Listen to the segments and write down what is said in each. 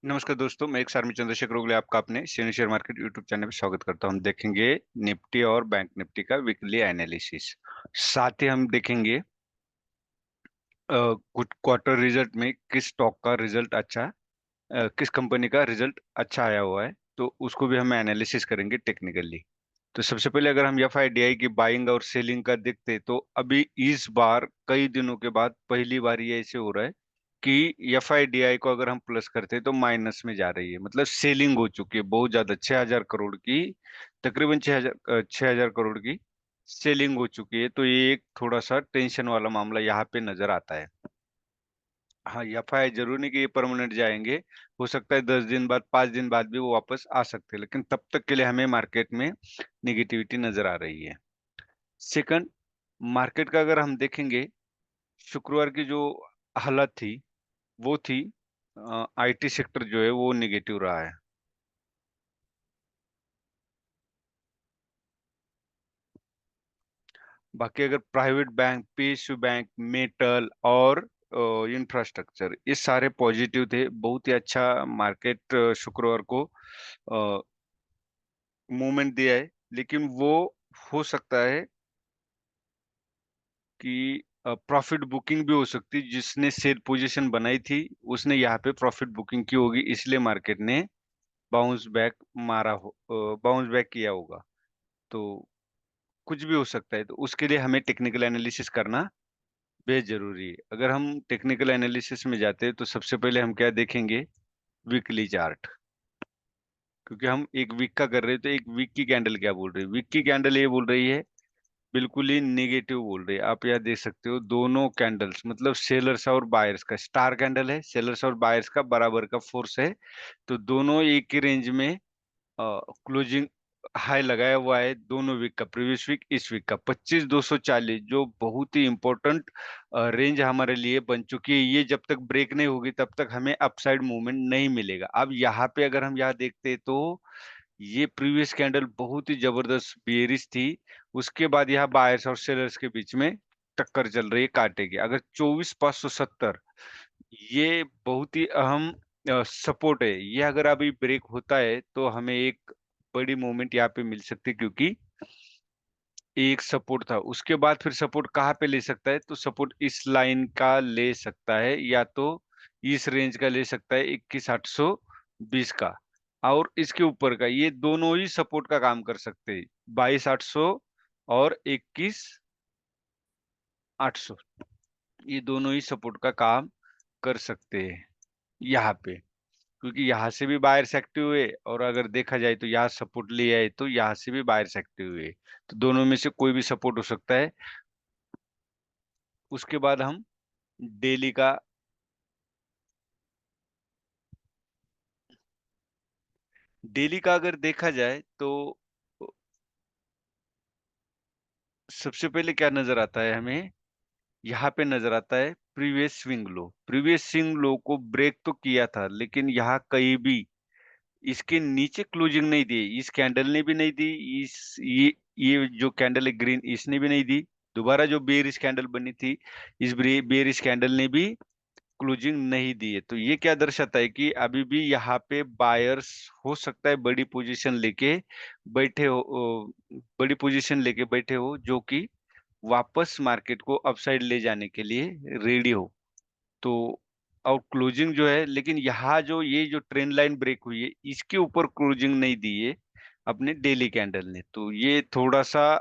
नमस्कार दोस्तों, मैं एक सार्मी चंद्रशेखर ओगले आपका अपने senior share market YouTube channel में स्वागत करता हूं। हम देखेंगे निफ्टी और बैंक निफ्टी का वीकली एनालिसिस। साथ ही हम देखेंगे कुछ क्वार्टर रिजल्ट में किस स्टॉक का रिजल्ट अच्छा किस कंपनी का रिजल्ट अच्छा आया हुआ है, तो उसको भी हम एनालिसिस करेंगे टेक्निकली। तो सबसे पहले अगर हम एफआईडीआई की बाइंग और सेलिंग का देखते तो अभी इस बार कई दिनों के बाद पहली बार ये ऐसे हो रहा है कि एफआईडीआई को अगर हम प्लस करते हैं तो माइनस में जा रही है, मतलब सेलिंग हो चुकी है बहुत ज्यादा। 6,000 करोड़ की, तकरीबन 6,000 करोड़ की सेलिंग हो चुकी है। तो ये एक थोड़ा सा टेंशन वाला मामला यहाँ पे नजर आता है। हाँ, एफआई जरूर नहीं कि ये परमानेंट जाएंगे। हो सकता है 10 दिन बाद, 5 दिन बाद भी वो वापस आ सकते हैं, लेकिन तब तक के लिए हमें मार्केट में निगेटिविटी नजर आ रही है। सेकंड, मार्केट का अगर हम देखेंगे, शुक्रवार की जो हालत थी वो थी आईटी सेक्टर जो है वो निगेटिव रहा है। बाकी अगर private bank, PSU bank, metal और इंफ्रास्ट्रक्चर, ये सारे पॉजिटिव थे। बहुत ही अच्छा मार्केट शुक्रवार को मूवमेंट दिया है। लेकिन वो हो सकता है कि प्रॉफिट बुकिंग भी हो सकती है। जिसने सेल पोजीशन बनाई थी उसने यहाँ पे प्रॉफिट बुकिंग की होगी, इसलिए मार्केट ने बाउंस बैक मारा हो, बाउंस बैक किया होगा। तो कुछ भी हो सकता है, तो उसके लिए हमें टेक्निकल एनालिसिस करना बेहद जरूरी है। अगर हम टेक्निकल एनालिसिस में जाते हैं तो सबसे पहले हम क्या देखेंगे, वीकली चार्ट। क्योंकि हम एक वीक का कर रहे हैं तो एक वीक की कैंडल क्या बोल रही है, वीक की कैंडल ये बोल रही है, बिल्कुल ही नेगेटिव बोल रही है। आप यहाँ देख सकते हो दोनों कैंडल्स, मतलब सेलर्स और बायर्स का स्टार कैंडल है, सेलर्स और बायर्स का बराबर का फोर्स है। तो दोनों एक ही रेंज में क्लोजिंग हाई लगाया हुआ है दोनों वीक का, प्रीवियस वीक इस वीक का 25,240, जो बहुत ही इंपॉर्टेंट रेंज हमारे लिए बन चुकी है। ये जब तक ब्रेक नहीं होगी तब तक हमें अपसाइड मूवमेंट नहीं मिलेगा। अब यहाँ पे अगर हम यहाँ देखते हैं तो ये प्रीवियस कैंडल बहुत ही जबरदस्त बेयरिश थी। उसके बाद यहाँ बायर्स और सेलर्स के बीच में टक्कर चल रही है कांटे की। अगर 24,570, ये बहुत ही अहम सपोर्ट है। ये अगर अभी ब्रेक होता है तो हमें एक बड़ी मूवमेंट यहाँ पे मिल सकती है, क्योंकि एक सपोर्ट था। उसके बाद फिर सपोर्ट कहाँ पे ले सकता है, तो सपोर्ट इस लाइन का ले सकता है, या तो इस रेंज का ले सकता है 21,820 का, और इसके ऊपर का। ये दोनों ही सपोर्ट का काम कर सकते हैं, 22,800 और 21,800, ये दोनों ही सपोर्ट का काम कर सकते हैं यहाँ पे। क्योंकि यहाँ से भी बायर्स एक्टिव हुए, और अगर देखा जाए तो यहाँ सपोर्ट ले आए तो यहाँ से भी बायर्स एक्टिव हुए। तो दोनों में से कोई भी सपोर्ट हो सकता है। उसके बाद हम डेली का डेली का अगर देखा जाए तो सबसे पहले क्या नजर आता है हमें, यहाँ पे नजर आता है previous swing low. Previous swing low को ब्रेक तो किया था, लेकिन यहाँ कहीं भी इसके नीचे क्लोजिंग नहीं दी। इस कैंडल ने भी नहीं दी, इस ये जो कैंडल है ग्रीन, इसने भी नहीं दी। दोबारा जो बेयरिश कैंडल बनी थी, इस बेयरिश कैंडल ने भी क्लोजिंग नहीं दी है। तो ये क्या दर्शाता है कि अभी भी यहाँ पे बायर्स हो सकता है बड़ी पोजीशन लेके बैठे हो, बड़ी पोजीशन लेके बैठे हो, जो कि वापस मार्केट को अपसाइड ले जाने के लिए रेडी हो। तो और क्लोजिंग जो है, लेकिन यहाँ जो ये जो ट्रेंड लाइन ब्रेक हुई है इसके ऊपर क्लोजिंग नहीं दी है अपने डेली कैंडल ने। तो ये थोड़ा सा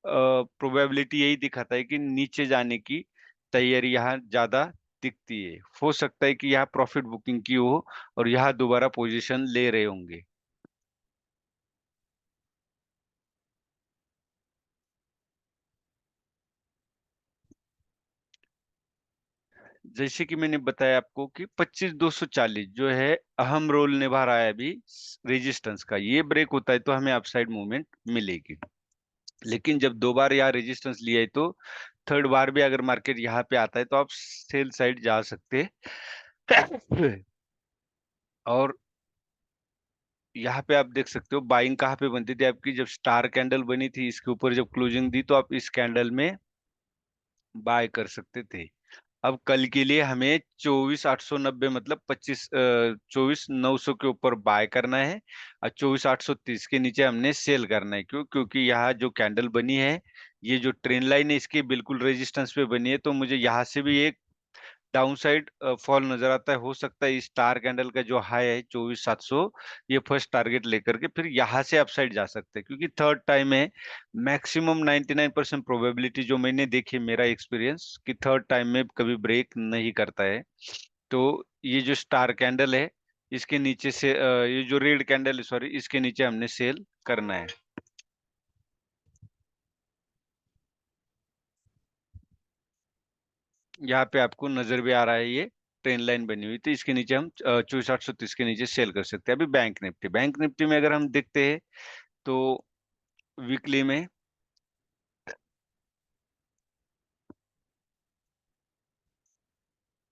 प्रोबेबिलिटी यही दिखाता है कि नीचे जाने की तैयारी यहाँ ज्यादा दिखती है। हो सकता है कि यहाँ प्रॉफिट बुकिंग की हो और यहाँ दोबारा पोजीशन ले रहे होंगे। जैसे कि मैंने बताया आपको कि 25,240 जो है अहम रोल निभा रहा है अभी रेजिस्टेंस का। ये ब्रेक होता है तो हमें अपसाइड मूवमेंट मिलेगी। लेकिन जब दो बार यहाँ रेजिस्टेंस लिया है तो थर्ड बार भी अगर मार्केट यहाँ पे आता है तो आप सेल साइड जा सकते हैं। और यहाँ पे आप देख सकते हो बाइंग कहाँ पे बनती थी आपकी, जब स्टार कैंडल बनी थी इसके ऊपर जब क्लोजिंग दी तो आप इस कैंडल में बाय कर सकते थे। अब कल के लिए हमें 24,890 मतलब 24,900 के ऊपर बाय करना है, और 24,830 के नीचे हमने सेल करना है। क्यों? क्योंकि यहाँ जो कैंडल बनी है, ये जो ट्रेन लाइन है, इसके बिल्कुल रेजिस्टेंस पे बनी है, तो मुझे यहाँ से भी एक डाउन साइड फॉल नजर आता है। हो सकता है इस स्टार कैंडल का जो हाई है 24,700, ये फर्स्ट टारगेट लेकर के फिर यहाँ से अपसाइड जा सकते हैं, क्योंकि थर्ड टाइम है। मैक्सिमम 99% प्रोबेबिलिटी जो मैंने देखी, मेरा एक्सपीरियंस, कि थर्ड टाइम में कभी ब्रेक नहीं करता है। तो ये जो स्टार कैंडल है, इसके नीचे से ये जो रेड कैंडल है, सॉरी, इसके नीचे हमने सेल करना है। यहाँ पे आपको नजर भी आ रहा है, ये ट्रेन लाइन बनी हुई, तो इसके नीचे हम 24,830 के नीचे सेल कर सकते हैं। अभी बैंक निफ्टी में अगर हम देखते हैं, तो वीकली में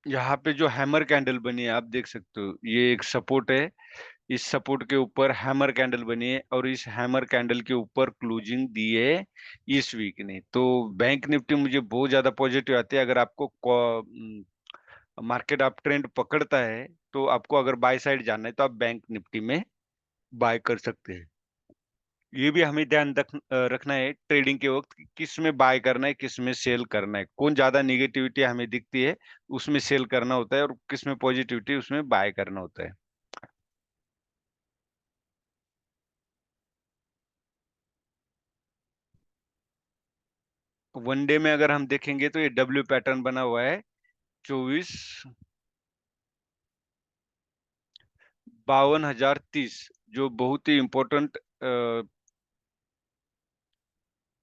यहाँ पे जो हैमर कैंडल बनी है, आप देख सकते हो, ये एक सपोर्ट है। इस सपोर्ट के ऊपर हैमर कैंडल बनी है, और इस हैमर कैंडल के ऊपर क्लोजिंग दी है इस वीक ने। तो बैंक निफ्टी मुझे बहुत ज्यादा पॉजिटिव आती है। अगर आपको मार्केट अप ट्रेंड पकड़ता है, तो आपको अगर बाय साइड जाना है, तो आप बैंक निफ्टी में बाय कर सकते हैं। ये भी हमें ध्यान रखना है ट्रेडिंग के वक्त, कि किस में बाय करना है, किस में सेल करना है। कौन ज्यादा निगेटिविटी हमें दिखती है, उसमें सेल करना होता है, और किस में पॉजिटिविटी, उसमें बाय करना होता है। वनडे में अगर हम देखेंगे, तो ये डब्ल्यू पैटर्न बना हुआ है 24,52,030, जो बहुत ही इंपॉर्टेंट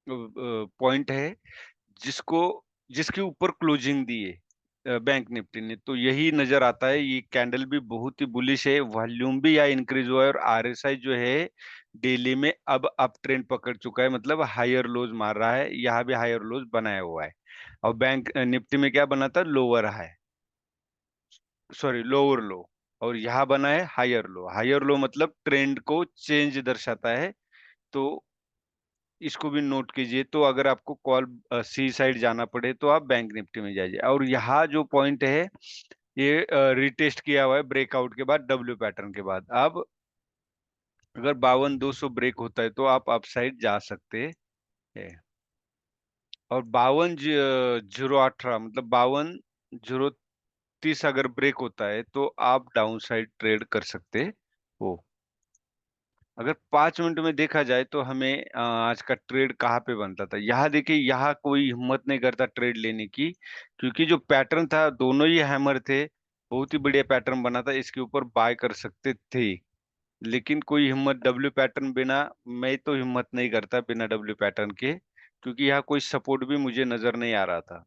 पॉइंट है, जिसको जिसके ऊपर क्लोजिंग दी है बैंक निफ्टी ने। तो यही नजर आता है, ये कैंडल भी बहुत ही बुलिश है, वॉल्यूम भी यहाँ इंक्रीज हुआ है, और आरएसआई जो है डेली में अब अप ट्रेंड पकड़ चुका है, मतलब हायर लोज मार रहा है। यहाँ भी हायर लोज बनाया हुआ है, और बैंक निफ्टी में क्या बना था, लोअर हाई, सॉरी लोअर लो, और यहाँ बना है हायर लो। हायर लो मतलब ट्रेंड को चेंज दर्शाता है। तो इसको भी नोट कीजिए। तो अगर आपको कॉल सी साइड जाना पड़े, तो आप बैंक निफ्टी में जाइए। और यहाँ जो पॉइंट है, ये रिटेस्ट किया हुआ है ब्रेकआउट के बाद, डब्ल्यू पैटर्न के बाद। अब अगर 52,200 ब्रेक होता है, तो आप अपसाइड जा सकते हैं। और 52,018 मतलब 52,030 अगर ब्रेक होता है, तो आप डाउन साइड ट्रेड कर सकते हो। अगर 5 मिनट में देखा जाए, तो हमें आज का ट्रेड कहाँ पे बनता था, यहाँ देखिए, यहाँ कोई हिम्मत नहीं करता ट्रेड लेने की, क्योंकि जो पैटर्न था, दोनों ही हैमर थे, बहुत ही बढ़िया पैटर्न बना था, इसके ऊपर बाय कर सकते थे। लेकिन कोई हिम्मत डब्ल्यू पैटर्न बिना, मैं तो हिम्मत नहीं करता बिना डब्ल्यू पैटर्न के, क्योंकि यहाँ कोई सपोर्ट भी मुझे नजर नहीं आ रहा था।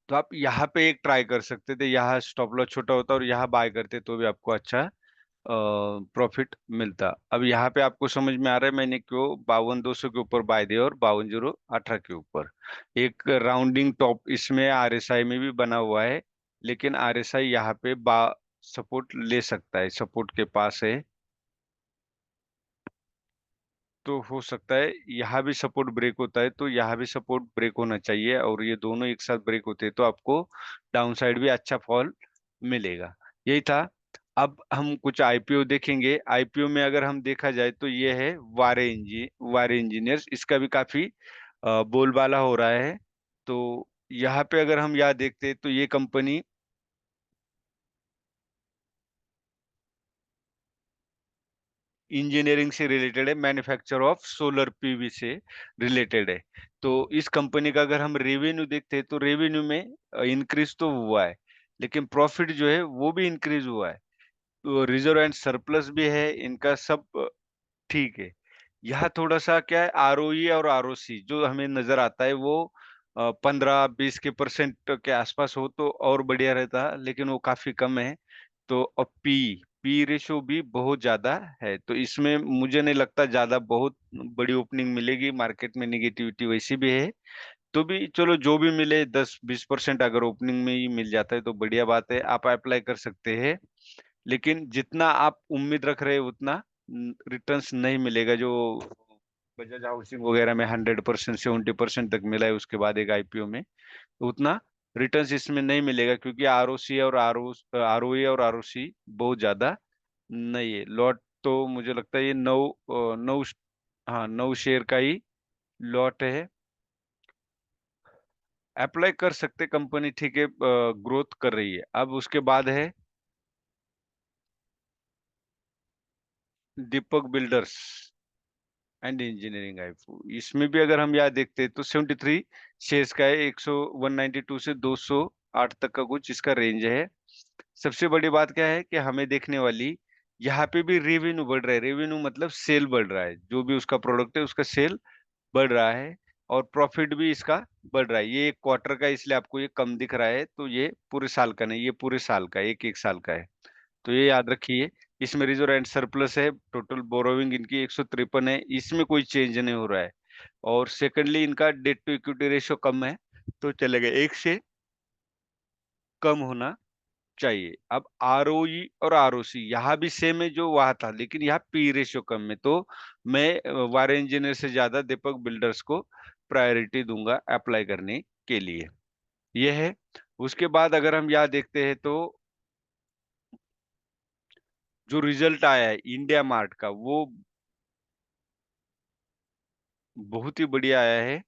तो आप यहाँ पे एक ट्राई कर सकते थे, यहाँ स्टॉप लॉस छोटा होता और यहाँ बाय करते, तो भी आपको अच्छा प्रॉफिट मिलता। अब यहाँ पे आपको समझ में आ रहा है मैंने क्यों 52,200 के ऊपर बाय दिया, और 52,018 के ऊपर। एक राउंडिंग टॉप इसमें आरएसआई में भी बना हुआ है, लेकिन आरएसआई यहाँ पे बा सपोर्ट ले सकता है, सपोर्ट के पास है। तो हो सकता है यहाँ भी सपोर्ट ब्रेक होता है, तो यहाँ भी सपोर्ट ब्रेक होना चाहिए, और ये दोनों एक साथ ब्रेक होते हैं, तो आपको डाउन साइड भी अच्छा फॉल मिलेगा। यही था। अब हम कुछ आईपीओ देखेंगे। आईपीओ में अगर हम देखा जाए, तो ये है वारे इंजीनियर्स। इसका भी काफी बोलबाला हो रहा है। तो यहाँ पे अगर हम यहाँ देखते हैं, तो ये कंपनी इंजीनियरिंग से रिलेटेड है, मैन्युफैक्चर ऑफ सोलर पीवी से रिलेटेड है। तो इस कंपनी का अगर हम रेवेन्यू देखते हैं, तो रेवेन्यू में इंक्रीज तो हुआ है, लेकिन प्रॉफिट जो है वो भी इंक्रीज हुआ है। तो रिजर्व एंड सरप्लस भी है इनका, सब ठीक है। यहाँ थोड़ा सा क्या है, आरओई और आरओसी जो हमें नजर आता है, वो 15-20% के आसपास हो तो और बढ़िया रहता, लेकिन वो काफी कम है। तो अब पी पी रेशो भी बहुत ज्यादा है, तो इसमें मुझे नहीं लगता ज्यादा बहुत बड़ी ओपनिंग मिलेगी। मार्केट में निगेटिविटी वैसी भी है, तो भी चलो, जो भी मिले 10-20% अगर ओपनिंग में ही मिल जाता है, तो बढ़िया बात है, आप अप्लाई कर सकते हैं। लेकिन जितना आप उम्मीद रख रहे हैं, उतना रिटर्न्स नहीं मिलेगा। जो बजाज हाउसिंग वगैरह में 100%, 70% तक मिला है उसके बाद एक आईपीओ में, तो उतना रिटर्न्स इसमें नहीं मिलेगा क्योंकि आरओसी और आरओए और आरओसी बहुत ज्यादा नहीं है। लॉट तो मुझे लगता है ये 9, हाँ 9 शेयर का ही लॉट है। अप्लाई कर सकते कंपनी, ठीक है, ग्रोथ कर रही है। अब उसके बाद है दीपक बिल्डर्स एंड इंजीनियरिंग आईफो। इसमें भी अगर हम यहाँ देखते हैं तो 73 शेयर्स का है, 192 से 208 तक का कुछ इसका रेंज है। सबसे बड़ी बात क्या है कि हमें देखने वाली, यहाँ पे भी रेवेन्यू बढ़ रहा है। रेवेन्यू मतलब सेल बढ़ रहा है, जो भी उसका प्रोडक्ट है उसका सेल बढ़ रहा है, और प्रॉफिट भी इसका बढ़ रहा है। ये एक क्वार्टर का है, इसलिए आपको ये कम दिख रहा है, तो ये पूरे साल का नहीं, ये पूरे साल का, एक एक साल का है। तो ये याद रखिए। इसमें रिजर्व एंड सरप्लस है, टोटल बोरोविंग इनकी 153 है, इसमें कोई चेंज नहीं हो रहा है। और सेकंडली इनका डेट टू इक्विटी रेशियो कम है, तो चलेगा, 1 से कम होना चाहिए। अब आरओई और आरओसी यहाँ भी सेम है जो वहां था, लेकिन यहाँ पी रेशियो कम है, तो मैं वारे इंजीनियर से ज्यादा दीपक बिल्डर्स को प्रायोरिटी दूंगा अप्लाई करने के लिए। ये है। उसके बाद अगर हम यहाँ देखते हैं तो जो रिजल्ट आया है इंडिया मार्ट का, वो बहुत ही बढ़िया आया है।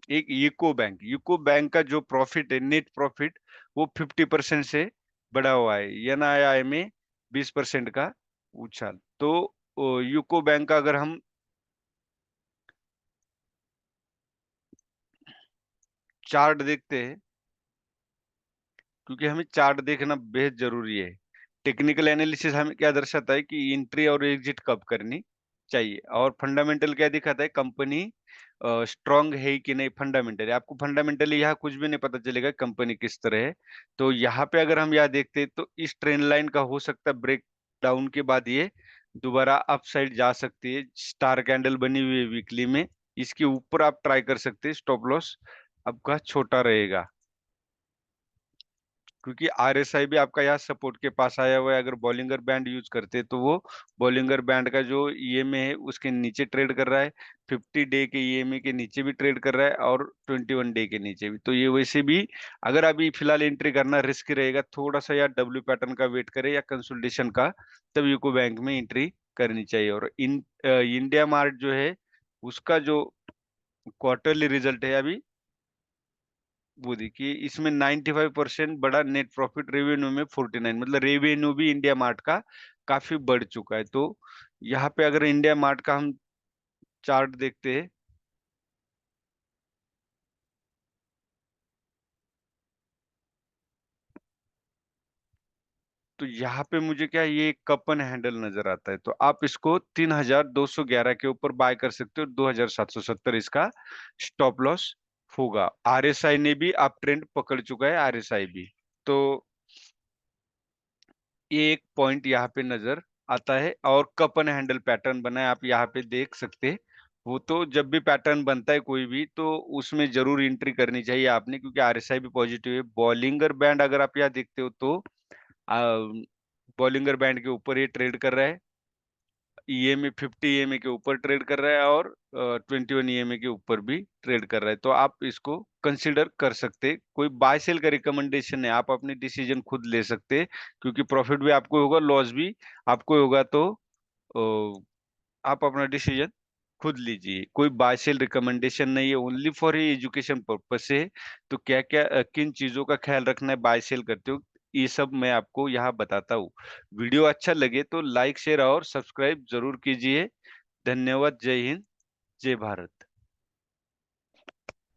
एक यूको बैंक का जो प्रॉफिट है, नेट प्रॉफिट, वो 50% से बढ़ा हुआ है। एनआईआई में 20% का उछाल। तो यूको बैंक का अगर हम चार्ट देखते हैं, क्योंकि हमें चार्ट देखना बेहद जरूरी है। टेक्निकल एनालिसिस हमें क्या दर्शाता है कि एंट्री और एग्जिट कब करनी चाहिए, और फंडामेंटल क्या दिखाता है, कंपनी स्ट्रांग है कि नहीं। फंडामेंटली आपको फंडामेंटली यहाँ कुछ भी नहीं पता चलेगा कंपनी किस तरह है। तो यहाँ पे अगर हम यहाँ देखते हैं तो इस ट्रेंड लाइन का हो सकता है ब्रेक डाउन के बाद ये दोबारा अप साइड जा सकती है। स्टार कैंडल बनी हुई है वीकली में, इसके ऊपर आप ट्राई कर सकते हैं, स्टॉप लॉस आपका छोटा रहेगा, क्योंकि आरएसआई भी आपका यहाँ सपोर्ट के पास आया हुआ है। अगर बॉलिंगर बैंड यूज करते हैं तो वो बॉलिंगर बैंड का जो ईएमए है उसके नीचे ट्रेड कर रहा है, 50 डे के ईएमए के नीचे भी ट्रेड कर रहा है, और 21 डे के नीचे भी। तो ये वैसे भी अगर अभी फिलहाल एंट्री करना रिस्क रहेगा, थोड़ा सा या डब्ल्यू पैटर्न का वेट करे या कंसोलिडेशन का, तब यूको बैंक में एंट्री करनी चाहिए। और इंडिया मार्ट जो है उसका जो क्वार्टरली रिजल्ट है अभी, वो देखिए, इसमें 95% बड़ा, नेट प्रॉफिट रेवेन्यू में 49, मतलब रेवेन्यू भी इंडिया मार्ट का काफी बढ़ चुका है। तो यहाँ पे अगर इंडिया मार्ट का हम चार्ट देखते हैं तो यहाँ पे मुझे क्या, ये कपन हैंडल नजर आता है, तो आप इसको 3211 के ऊपर बाय कर सकते हो। 2770 इसका स्टॉप लॉस होगा। आरएसआई ने भी आप ट्रेंड पकड़ चुका है, आरएसआई भी। तो ये एक पॉइंट यहाँ पे नजर आता है। और कपन हैंडल पैटर्न बना है, आप यहाँ पे देख सकते हैं। वो तो जब भी पैटर्न बनता है कोई भी, तो उसमें जरूर एंट्री करनी चाहिए आपने, क्योंकि आरएसआई भी पॉजिटिव है। बॉलिंगर बैंड अगर आप यहाँ देखते हो तो बॉलिंगर बैंड के ऊपर ये ट्रेड कर रहा है, ईएमए 50 ईएमए के ऊपर ट्रेड कर रहा है, और 21 ईएमए के ऊपर भी ट्रेड कर रहा है। तो आप इसको कंसिडर कर सकते हैं। कोई बाय सेल का रिकमेंडेशन है, आप अपनी डिसीजन खुद ले सकते हैं, क्योंकि प्रॉफिट भी आपको होगा, लॉस भी आपको होगा। तो आप अपना डिसीजन खुद लीजिए। कोई बाय सेल रिकमेंडेशन नहीं है, ओनली फॉर एजुकेशन पर्पज से। तो क्या क्या किन चीजों का ख्याल रखना है बाय सेल करते हो, ये सब मैं आपको यहाँ बताता हूँ। वीडियो अच्छा लगे तो लाइक शेयर और सब्सक्राइब जरूर कीजिए। धन्यवाद। जय हिंद, जय भारत।